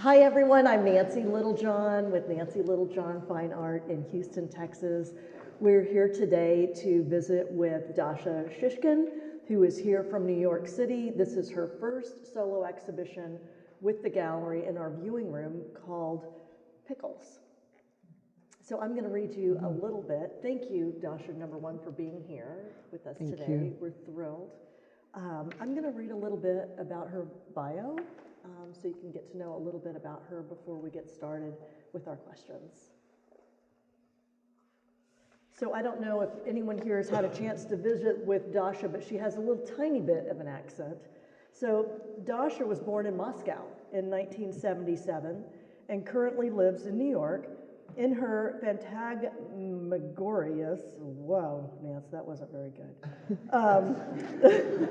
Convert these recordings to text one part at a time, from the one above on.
Hi everyone, I'm Nancy Littlejohn with Nancy Littlejohn Fine Art in Houston, Texas. We're here today to visit with Dasha Shishkin, who is here from New York City. This is her first solo exhibition with the gallery in our viewing room called Pickles. So I'm going to read you a little bit. Thank you, Dasha, number one, for being here with us today. You. We're thrilled. I'm going to read a little bit about her bio. So you can get to know a little bit about her before we get started with our questions. So I don't know if anyone here has had a chance to visit with Dasha, but she has a little tiny bit of an accent. So Dasha was born in Moscow in 1977 and currently lives in New York. In her phantasmagorias, whoa, Nance, that wasn't very good.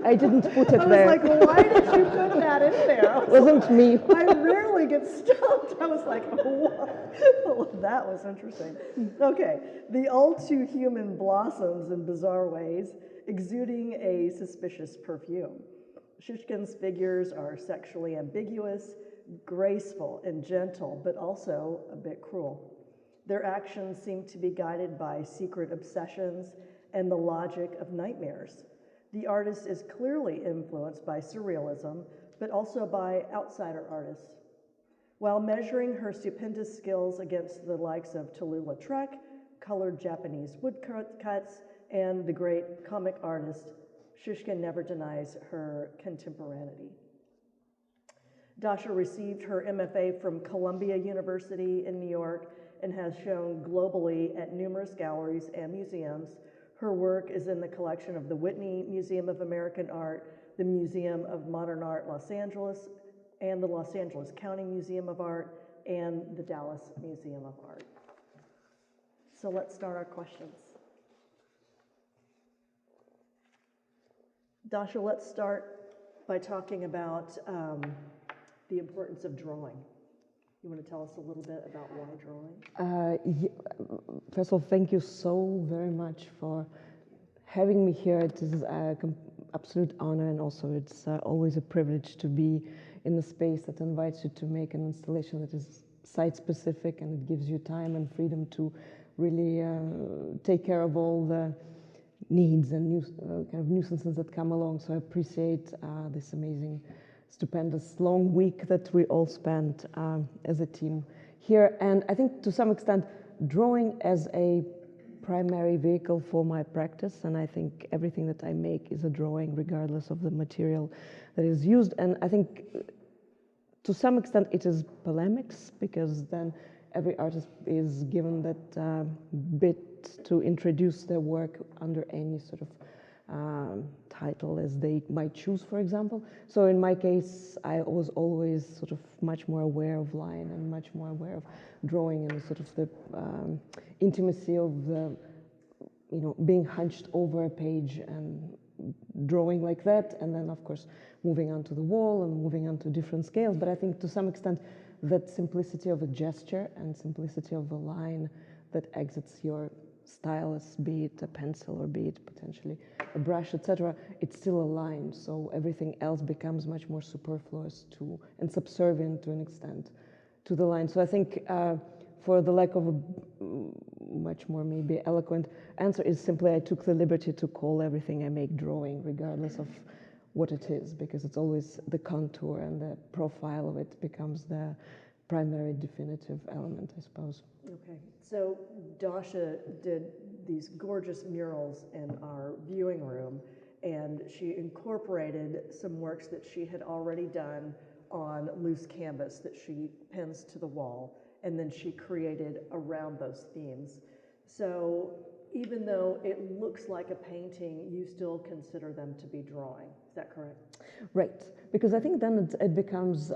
I didn't put it there. I was like, why did you put that in there? Wasn't me. I rarely get stumped. I was like, what? Well, that was interesting. Okay, the all too human blossoms in bizarre ways, exuding a suspicious perfume. Shishkin's figures are sexually ambiguous, graceful and gentle, but also a bit cruel. Their actions seem to be guided by secret obsessions and the logic of nightmares. The artist is clearly influenced by Surrealism, but also by outsider artists. While measuring her stupendous skills against the likes of Toulouse-Lautrec, colored Japanese woodcuts, and the great comic artist, Shishkin never denies her contemporaneity. Dasha received her MFA from Columbia University in New York and has shown globally at numerous galleries and museums. Her work is in the collection of the Whitney Museum of American Art, the Museum of Modern Art Los Angeles, and the Los Angeles County Museum of Art, and the Dallas Museum of Art. So let's start our questions. Dasha, let's start by talking about the importance of drawing. You want to tell us a little bit about why drawing? First of all, thank you so very much for having me here. It is an absolute honor, and also it's always a privilege to be in a space that invites you to make an installation that is site-specific, and it gives you time and freedom to really take care of all the needs and kind of nuisances that come along. So I appreciate this amazing, stupendous long week that we all spent as a team here. And I think to some extent, drawing as a primary vehicle for my practice, and I think everything that I make is a drawing regardless of the material that is used. And I think to some extent it is polemics, because then every artist is given that bit to introduce their work under any sort of title as they might choose, for example. So in my case, I was always sort of much more aware of line and much more aware of drawing and sort of the intimacy of the, being hunched over a page and drawing like that, and then of course moving onto the wall and moving on to different scales. But I think to some extent that simplicity of a gesture and simplicity of a line that exits your stylus, be it a pencil or be it potentially a brush, etc., it's still a line. So everything else becomes much more superfluous to and subservient to an extent to the line. So I think for the lack of a much more maybe eloquent answer is simply I took the liberty to call everything I make drawing, regardless of what it is, because it's always the contour and the profile of it becomes the primary definitive element, I suppose. Okay, so Dasha did these gorgeous murals in our viewing room, and she incorporated some works that she had already done on loose canvas that she pins to the wall, and then she created around those themes. So even though it looks like a painting, you still consider them to be drawing. Is that correct? Right, because I think then it becomes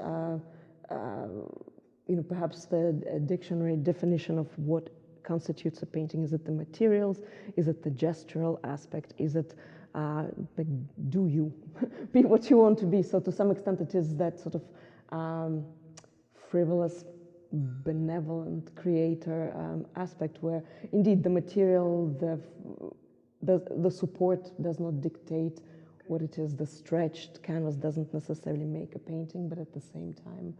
perhaps the dictionary definition of what constitutes a painting. Is it the materials? Is it the gestural aspect? Is it like, do you be what you want to be? So to some extent it is that sort of frivolous, benevolent creator aspect where indeed the material, the support does not dictate what it is. The stretched canvas doesn't necessarily make a painting, but at the same time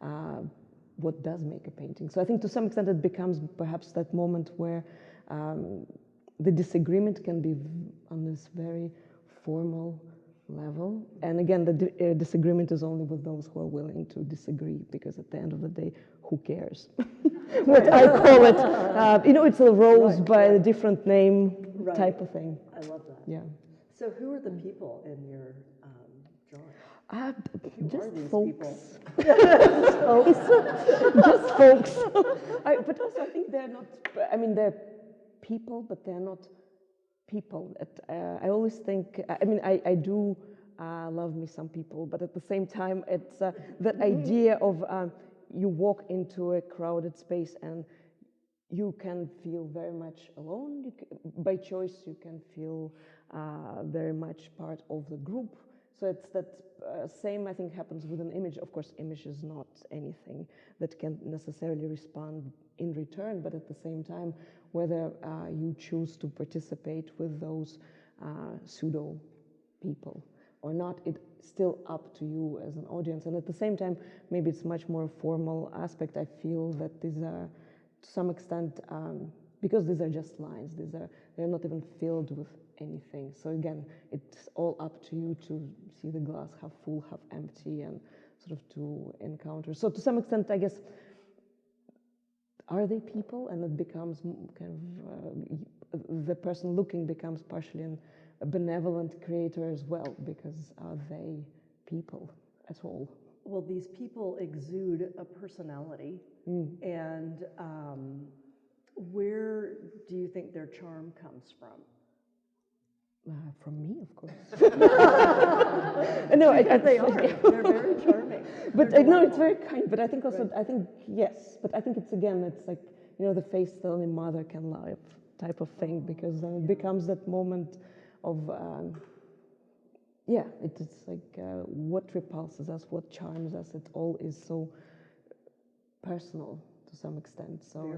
what does make a painting. So I think to some extent it becomes perhaps that moment where the disagreement can be on this very formal level. And again, the disagreement is only with those who are willing to disagree, because at the end of the day, who cares? What I call it, it's a rose by a different name type of thing. I love that. Yeah. So who are the people in your drawing? Just these folks. people? Just folks. But also, I think they're not. I mean, they're people, but they're not people. I always think. I do love me some people, but at the same time, it's that idea of you walk into a crowded space and you can feel very much alone. By choice, you can feel very much part of the group. So it's that same, I think, happens with an image. Of course, image is not anything that can necessarily respond in return, but at the same time, whether you choose to participate with those pseudo people or not, it's still up to you as an audience. And at the same time, maybe it's much more formal aspect. I feel that these are, to some extent, because these are just lines, they're not even filled with anything. So again, it's all up to you to see the glass half full, half empty, and sort of to encounter. So to some extent, I guess, are they people? And it becomes kind of, the person looking becomes partially a benevolent creator as well, because are they people at all? Well, these people exude a personality, and where do you think their charm comes from? From me, of course. No, they are. They're very charming. But no, it's very kind. But I think also, I think yes. But I think it's again, it's like, the face that only mother can love type of thing, because then it becomes that moment of, it's like what repulses us, what charms us. It all is so personal to some extent. So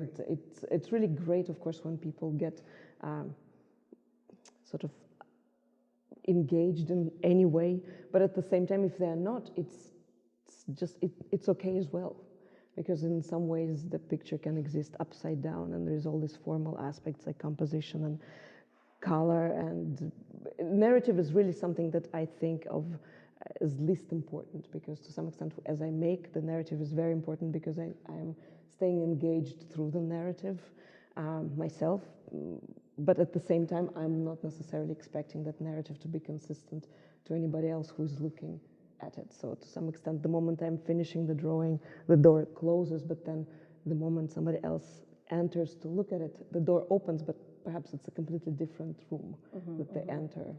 it's really great, of course, when people get sort of engaged in any way, but at the same time, if they're not, it's okay as well, because in some ways the picture can exist upside down, and there's all these formal aspects like composition and color, and narrative is really something that I think of as least important, because to some extent, as I make, the narrative is very important, because I am staying engaged through the narrative myself. But at the same time, I'm not necessarily expecting that narrative to be consistent to anybody else who's looking at it. So to some extent, the moment I'm finishing the drawing, the door closes, but then the moment somebody else enters to look at it, the door opens, but perhaps it's a completely different room that they enter.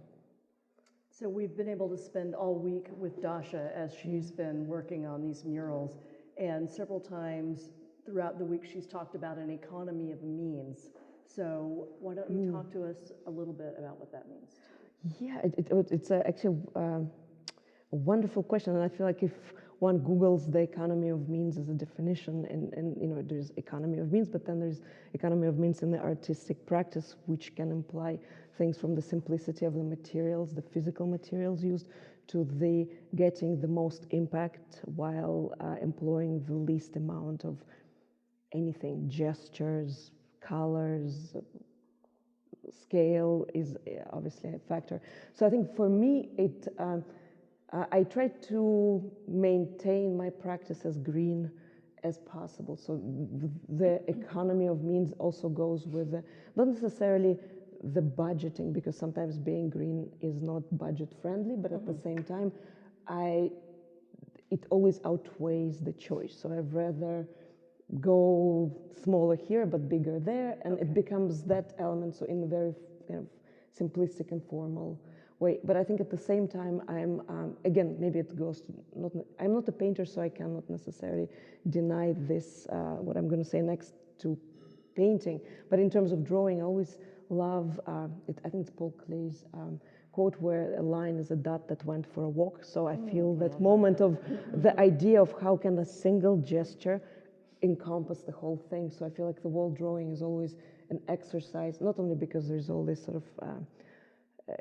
So we've been able to spend all week with Dasha as she's been working on these murals, and several times throughout the week she's talked about an economy of means. So why don't you talk to us a little bit about what that means? Yeah, it's actually a wonderful question, and I feel like if one Googles the economy of means as a definition, and there's economy of means, but then there's economy of means in the artistic practice, which can imply things from the simplicity of the materials, the physical materials used, to the getting the most impact while employing the least amount of anything, gestures, colors, scale is obviously a factor. So I think for me, I try to maintain my practice as green as possible. So the economy of means also goes with not necessarily the budgeting, because sometimes being green is not budget friendly, but at the same time, it always outweighs the choice. So I'd rather go smaller here but bigger there, and it becomes that element, so in a very kind of simplistic and formal way. But I think at the same time, I'm again, maybe it goes to I'm not a painter, so I cannot necessarily deny this, what I'm going to say next, to painting. But in terms of drawing, I always love it. I think it's Paul Klee's quote, where a line is a dot that went for a walk. So I feel that moment of the idea of how can a single gesture encompass the whole thing. So I feel like the wall drawing is always an exercise, not only because there's all this sort of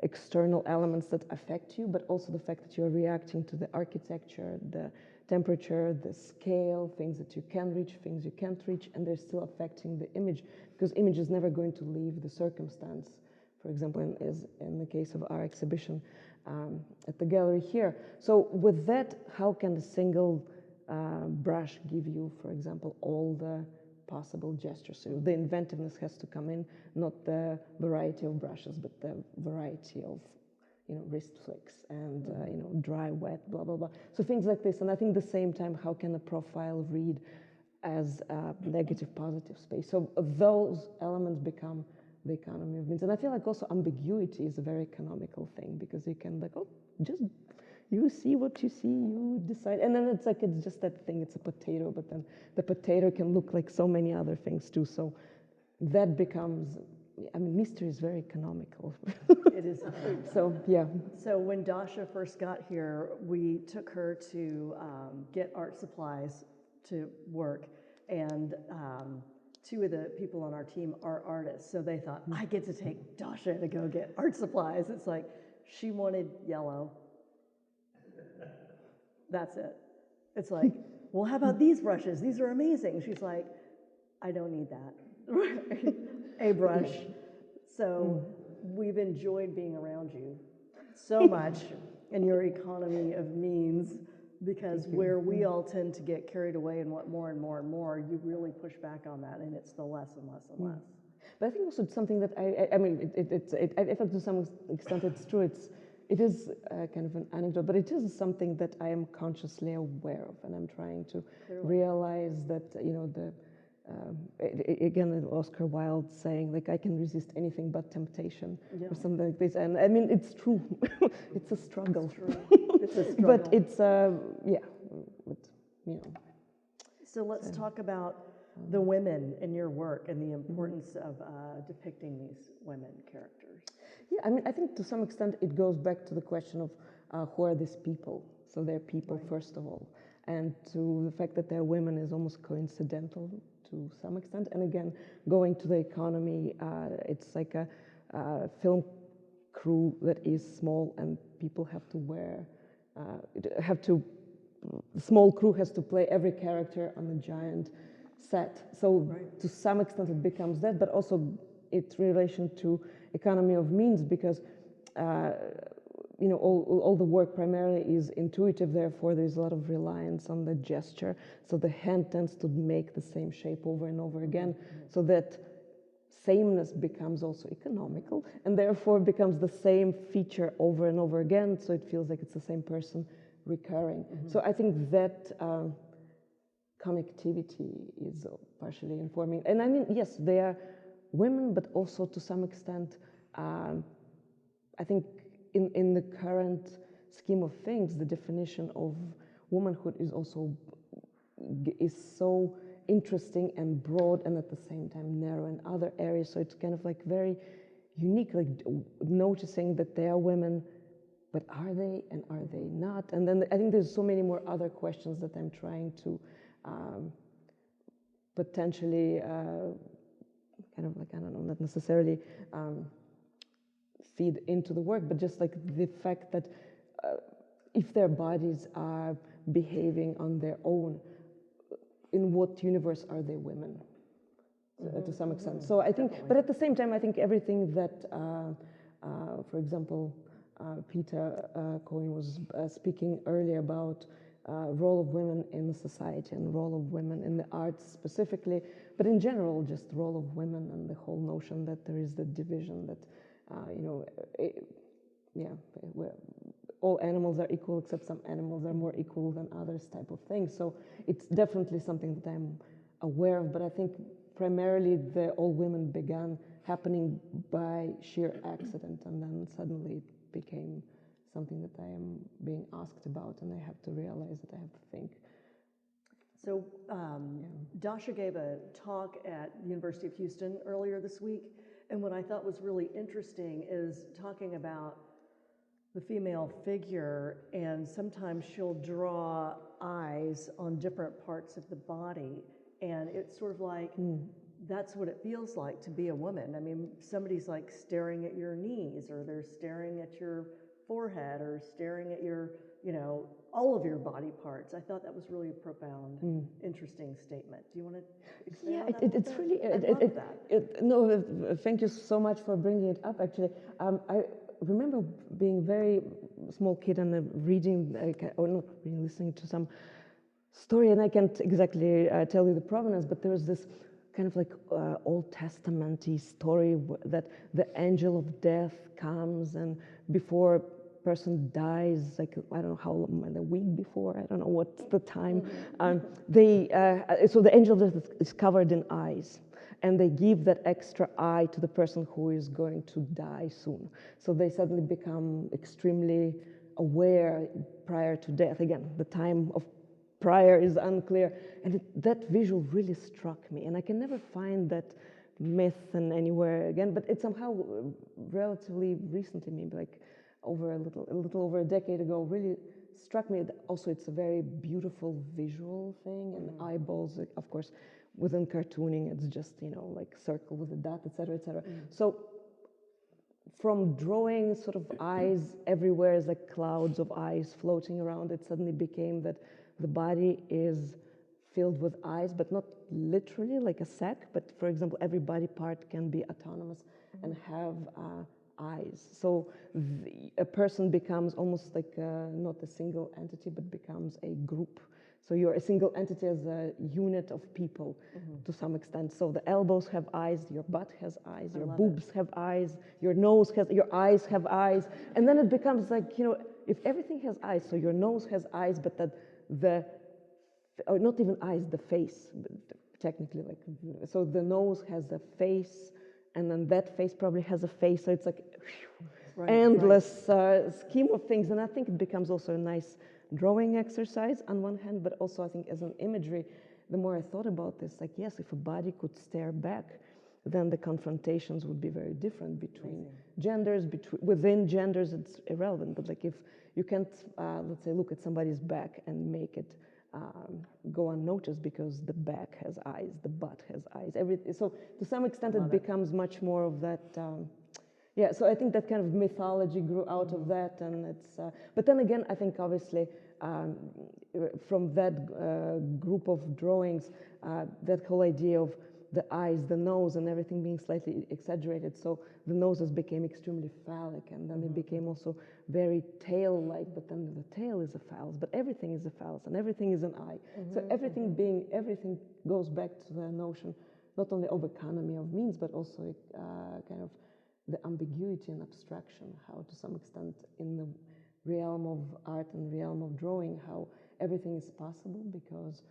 external elements that affect you, but also the fact that you're reacting to the architecture, the temperature, the scale, things that you can reach, things you can't reach, and they're still affecting the image, because image is never going to leave the circumstance. For example, as in the case of our exhibition at the gallery here. So with that, how can a single brush give you, for example, all the possible gestures? So the inventiveness has to come in, not the variety of brushes, but the variety of wrist flicks and dry, wet, blah, blah, blah. So things like this. And I think at the same time, how can a profile read as a negative, positive space? So those elements become the economy of means. And I feel like also ambiguity is a very economical thing, because you can just you see what you see, you decide. And then it's just that thing, it's a potato, but then the potato can look like so many other things too. So that becomes, mystery is very economical. It is. So, yeah. So when Dasha first got here, we took her to get art supplies to work, and two of the people on our team are artists, so they thought, I get to take Dasha to go get art supplies. It's like, she wanted yellow. That's it. It's like, well, how about these brushes? These are amazing. She's like, I don't need that. A brush. So we've enjoyed being around you so much in your economy of means, because where we all tend to get carried away and want more and more and more, you really push back on that, and it's the less and less and less. But I think also it's something that I feel to some extent it's true. It is kind of an anecdote, but it is something that I am consciously aware of, and I'm trying to realize that, again, Oscar Wilde saying, like, I can resist anything but temptation, or something like this. And I mean, it's true. It's a struggle. It's true. It's a struggle. But it's, So let's talk about the women in your work and the importance of depicting these women characters. Yeah, I mean, I think to some extent it goes back to the question of who are these people? So they're people, first of all. And to the fact that they're women is almost coincidental to some extent. And again, going to the economy, it's like a film crew that is small, and people have to wear, the small crew has to play every character on a giant set. So to some extent it becomes that, but also it's relation to economy of means, because all the work primarily is intuitive, therefore there's a lot of reliance on the gesture. So the hand tends to make the same shape over and over again, so that sameness becomes also economical, and therefore becomes the same feature over and over again, so it feels like it's the same person recurring. So I think that connectivity is partially informing. And I mean, yes, they are women, but also to some extent, I think in the current scheme of things, the definition of womanhood is also so interesting and broad, and at the same time narrow in other areas. So it's kind of like very unique, like noticing that they are women, but are they and are they not? And then I think there's so many more other questions that I'm trying to potentially kind of like, I don't know, not necessarily feed into the work, but just like the fact that if their bodies are behaving on their own, in what universe are they women? To some extent. So I think, but at the same time, I think everything that, for example, Peter Cohen was speaking earlier about role of women in society and role of women in the arts specifically, but in general, just role of women and the whole notion that there is the division that, where all animals are equal except some animals are more equal than others type of thing. So it's definitely something that I'm aware of, but I think primarily the all women began happening by sheer accident, and then suddenly it became something that I am being asked about, and I have to realize that I have to think. So Dasha gave a talk at the University of Houston earlier this week, and what I thought was really interesting is talking about the female figure, and sometimes she'll draw eyes on different parts of the body, and it's sort of like, that's what it feels like to be a woman. I mean, somebody's like staring at your knees, or they're staring at your forehead or staring at your, all of your body parts. I thought that was really a profound, interesting statement. Do you want to expand on that? It's really. I love that. No, thank you so much for bringing it up. Actually, I remember being a very small kid and reading, or not reading, listening to some story, and I can't exactly tell you the provenance, but there was this kind of like Old Testament-y story that the angel of death comes, and before a person dies, like I don't know how long, a week before, I don't know what's the time, so the angel of death is covered in eyes, and they give that extra eye to the person who is going to die soon. So they suddenly become extremely aware prior to death. Again, the time of prior is unclear, and that visual really struck me, and I can never find that myth and anywhere again, but it somehow relatively recently, maybe like over a little over a decade ago, really struck me. Also, it's a very beautiful visual thing, and eyeballs, of course, within cartooning, it's just, like circle with a dot, etc., etc. So from drawing sort of eyes everywhere as like clouds of eyes floating around, it suddenly became that the body is filled with eyes, but not literally like a sack, but for example, every body part can be autonomous and have eyes. So a person becomes almost like not a single entity, but becomes a group. So you're a single entity as a unit of people to some extent. So the elbows have eyes, your butt has eyes, your boobs have eyes, your nose has, your eyes have eyes. And then it becomes like, if everything has eyes, so your nose has eyes, but that or not even eyes, the face, technically, like, so the nose has a face, and then that face probably has a face, so it's like endless scheme of things, and I think it becomes also a nice drawing exercise on one hand, but also I think as an imagery, the more I thought about this, like, yes, if a body could stare back, then the confrontations would be very different between genders, within genders it's irrelevant, but like if you can't, let's say, look at somebody's back and make it go unnoticed because the back has eyes, the butt has eyes, everything. So to some extent it becomes much more of that, so I think that kind of mythology grew out of that, and it's, but then again, I think obviously from that group of drawings, that whole idea of the eyes, the nose, and everything being slightly exaggerated. So the noses became extremely phallic, and then it became also very tail-like, but then the tail is a phallus, but everything is a phallus, and everything is an eye. So everything goes back to the notion not only of economy of means, but also kind of the ambiguity and abstraction, how to some extent in the realm of art and realm of drawing, how everything is possible because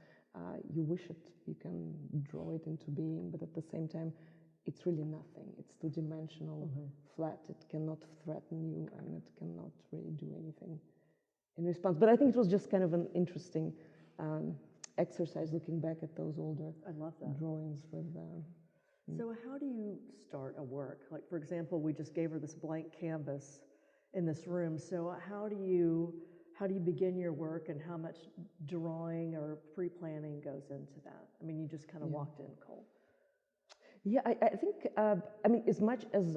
you wish it, you can draw it into being, but at the same time, it's really nothing. It's two-dimensional, flat. It cannot threaten you, and it cannot really do anything in response. But I think it was just kind of an interesting exercise looking back at those older drawings with. So how do you start a work? Like, for example, we just gave her this blank canvas in this room. So how do you begin your work, and how much drawing or pre-planning goes into that? I mean, you just kind of walked in cold. Yeah, I think, I mean, as much as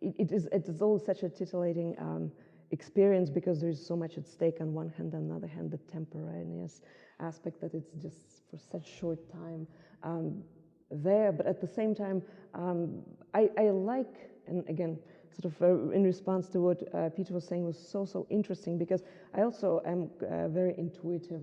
it is always such a titillating experience because there's so much at stake on one hand, on the other hand, the temporaneous aspect that it's just for such short time there, but at the same time, I like, and again, sort of in response to what Peter was saying was so interesting, because I also am a very intuitive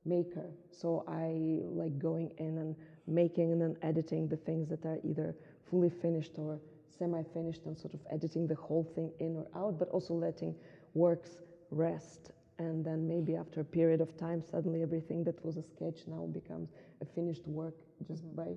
maker. So I like going in and making and then editing the things that are either fully finished or semi-finished, and sort of editing the whole thing in or out, but also letting works rest. And then maybe after a period of time, suddenly everything that was a sketch now becomes a finished work just by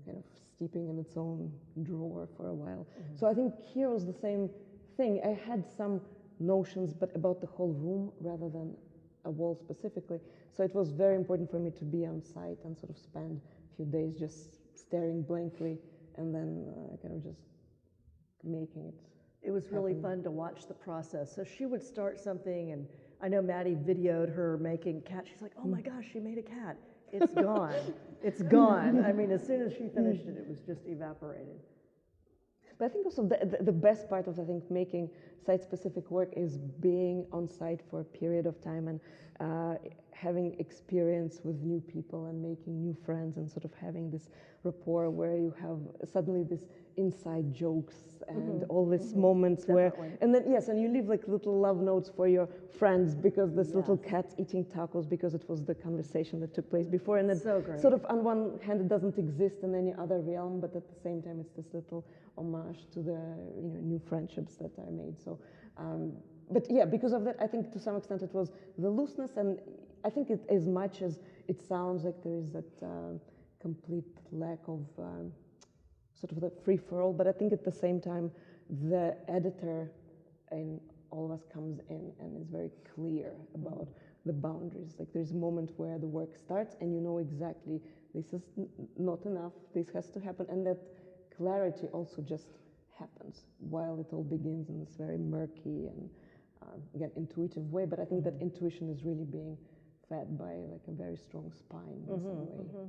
kind of steeping in its own drawer for a while. So I think here was the same thing. I had some notions, but about the whole room rather than a wall specifically. So it was very important for me to be on site and sort of spend a few days just staring blankly and then kind of just making it. It was really fun to watch the process. So she would start something, and I know Maddie videoed her making cat. She's like, oh my gosh, she made a cat. It's gone. It's gone. I mean, as soon as she finished it, it was just evaporated. But I think also the best part of, I think, making site-specific work is being on site for a period of time and having experience with new people and making new friends and sort of having this rapport where you have suddenly this inside jokes and all these moments where, and then yes, and you leave like little love notes for your friends because this little cat's eating tacos because it was the conversation that took place before, and it sort of on one hand it doesn't exist in any other realm, but at the same time it's this little homage to the new friendships that are made. So, but yeah, because of that, I think to some extent it was the looseness, and I think it, as much as it sounds like there is that complete lack of sort of the free-for-all, but I think at the same time the editor in all of us comes in and is very clear about the boundaries. Like there's a moment where the work starts and you know exactly this is not enough, this has to happen, and that clarity also just happens while it all begins in this very murky and again intuitive way. But I think that intuition is really being fed by like a very strong spine in some way.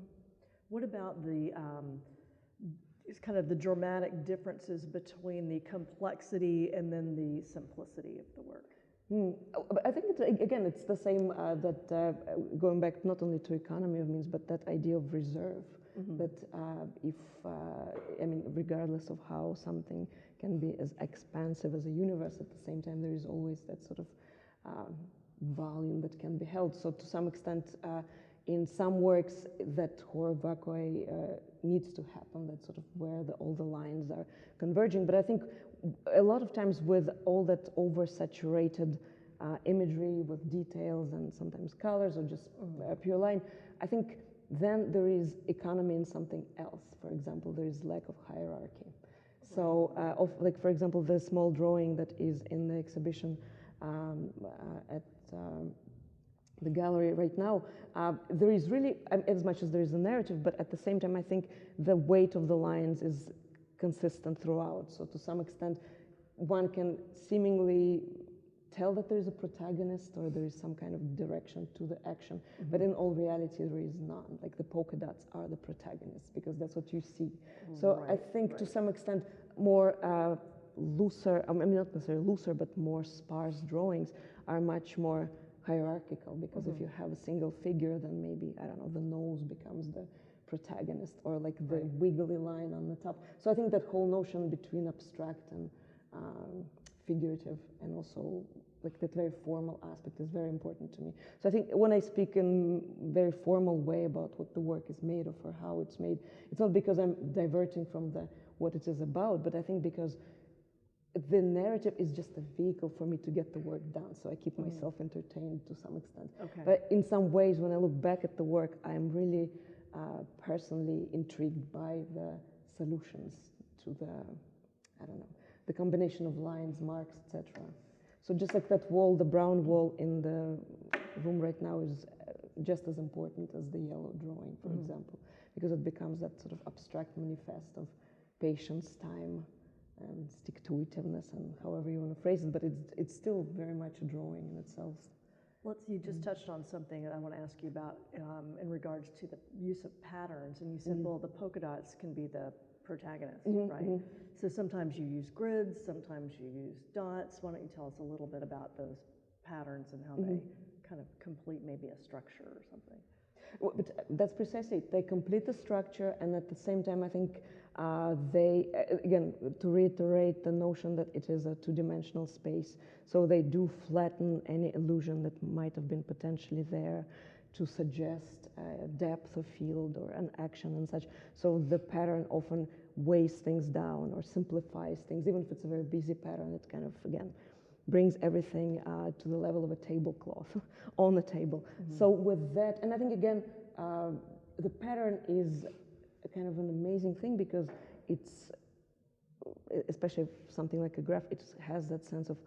What about the it's kind of the dramatic differences between the complexity and then the simplicity of the work? But I think it's, again, it's the same that going back not only to economy of means, but that idea of reserve. That if, I mean, regardless of how something can be as expansive as a universe, at the same time, there is always that sort of volume that can be held. So to some extent, in some works, that horror vacui needs to happen. That's sort of where all the lines are converging. But I think a lot of times with all that oversaturated imagery with details and sometimes colors or just pure line, I think then there is economy in something else. For example, there is lack of hierarchy. So, like for example, the small drawing that is in the exhibition at the gallery right now, there is really, as much as there is a narrative, but at the same time, I think the weight of the lines is consistent throughout. So to some extent, one can seemingly tell that there is a protagonist or there is some kind of direction to the action, but in all reality, there is none. Like the polka dots are the protagonists because that's what you see. So I think to some extent, more looser, I mean, not necessarily looser, but more sparse drawings are much more hierarchical because if you have a single figure, then maybe, I don't know, the nose becomes the protagonist or like the wiggly line on the top. So I think that whole notion between abstract and figurative and also like that very formal aspect is very important to me. So I think when I speak in very formal way about what the work is made of or how it's made, it's not because I'm diverting from what it is about, but I think because the narrative is just a vehicle for me to get the work done. So I keep myself entertained to some extent. But in some ways, when I look back at the work, I'm really personally intrigued by the solutions to the, I don't know, the combination of lines, marks, etc. So just like that wall, the brown wall in the room right now is just as important as the yellow drawing, for example, because it becomes that sort of abstract manifest of patience, time, and stick-to-itiveness, and however you want to phrase it, but it's still very much a drawing in itself. You just touched on something that I want to ask you about in regards to the use of patterns, and you said, well, the polka dots can be the protagonist, right? So sometimes you use grids, sometimes you use dots. Why don't you tell us a little bit about those patterns and how they kind of complete maybe a structure or something? Well, but that's precisely it. They complete the structure, and at the same time, I think they, again, to reiterate the notion that it is a two-dimensional space, so they do flatten any illusion that might have been potentially there to suggest a depth of field or an action and such. So the pattern often weighs things down or simplifies things. Even if it's a very busy pattern, it kind of, again, brings everything to the level of a tablecloth on the table. So with that, and I think, again, the pattern is a kind of an amazing thing because it's, especially something like a graph, it has that sense of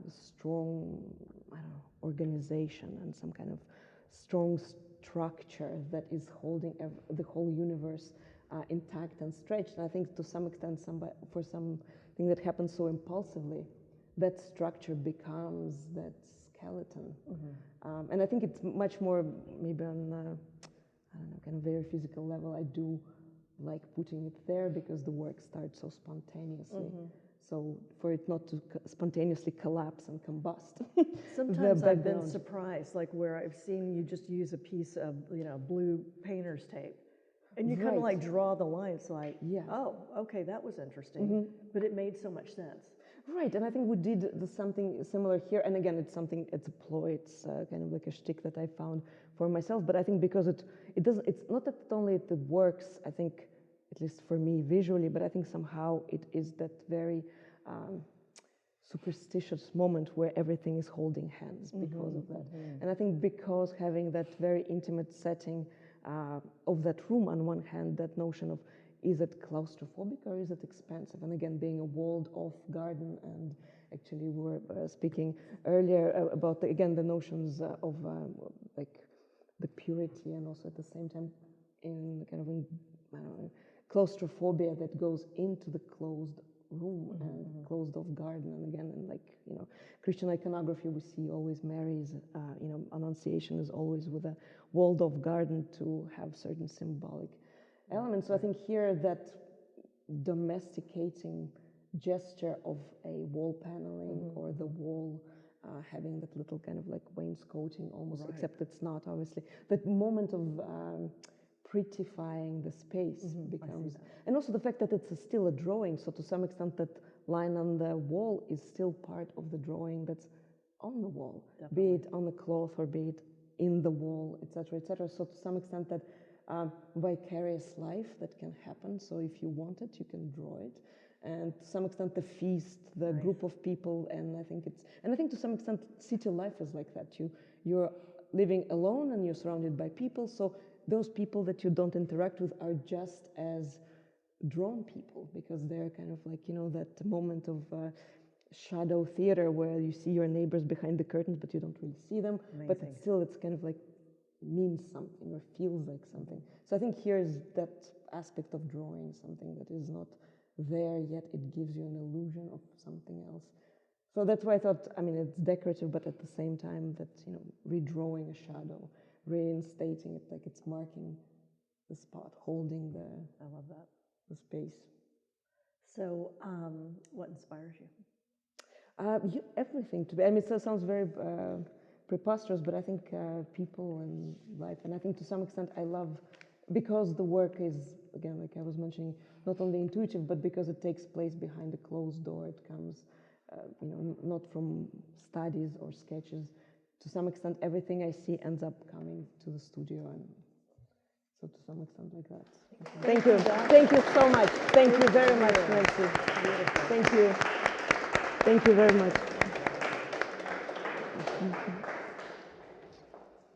strong, I don't know, organization and some kind of strong structure that is holding the whole universe intact and stretched. And I think to some extent, for something that happens so impulsively, that structure becomes that skeleton. And I think it's much more maybe on, I don't know, kind of very physical level. I do like putting it there because the work starts so spontaneously. So for it not to spontaneously collapse and combust. Sometimes I've been surprised, like where I've seen you just use a piece of, blue painter's tape. And you kind of like draw the lines like, oh, okay, that was interesting. But it made so much sense. Right, and I think we did something similar here. And again, it's a ploy, it's kind of like a shtick that I found for myself. But I think because it's not that only it works, I think, at least for me visually, but I think somehow it is that very superstitious moment where everything is holding hands because of that. And I think because having that very intimate setting of that room on one hand, that notion of is it claustrophobic or is it expansive? And again, being a walled-off garden, and actually we were speaking earlier about, the notions of like the purity and also at the same time in kind of, I don't know, claustrophobia that goes into the closed room and closed-off garden. And again, and like, Christian iconography, we see always Mary's, Annunciation is always with a walled-off garden to have certain symbolic elements. So I think here that domesticating gesture of a wall paneling or the wall having that little kind of like wainscoting almost, except it's not, obviously. That moment of prettifying the space becomes, and also the fact that it's still a drawing, so to some extent that line on the wall is still part of the drawing that's on the wall, be it on the cloth or be it in the wall, etc., etc. So to some extent that vicarious life that can happen. So if you want it, you can draw it. And to some extent, the feast, the group of people, and I think to some extent, city life is like that. You're living alone and you're surrounded by people. So those people that you don't interact with are just as drawn people because they're kind of like, that moment of shadow theater where you see your neighbors behind the curtains, but you don't really see them. Amazing. But still, it's kind of like means something or feels like something. So I think here's that aspect of drawing, something that is not there yet, it gives you an illusion of something else. So that's why I thought, it's decorative, but at the same time that, redrawing a shadow, reinstating it, like it's marking the spot, holding I love that. the space. So what inspires you? Everything to be, it sounds very preposterous, but I think people and life, and I think to some extent I love, because the work is, again, like I was mentioning, not only intuitive, but because it takes place behind a closed door, it comes, not from studies or sketches. To some extent, everything I see ends up coming to the studio, and so to some extent like that. Thank you. Thank you so much. Thank you very much, Nancy. Thank you. Thank you very much.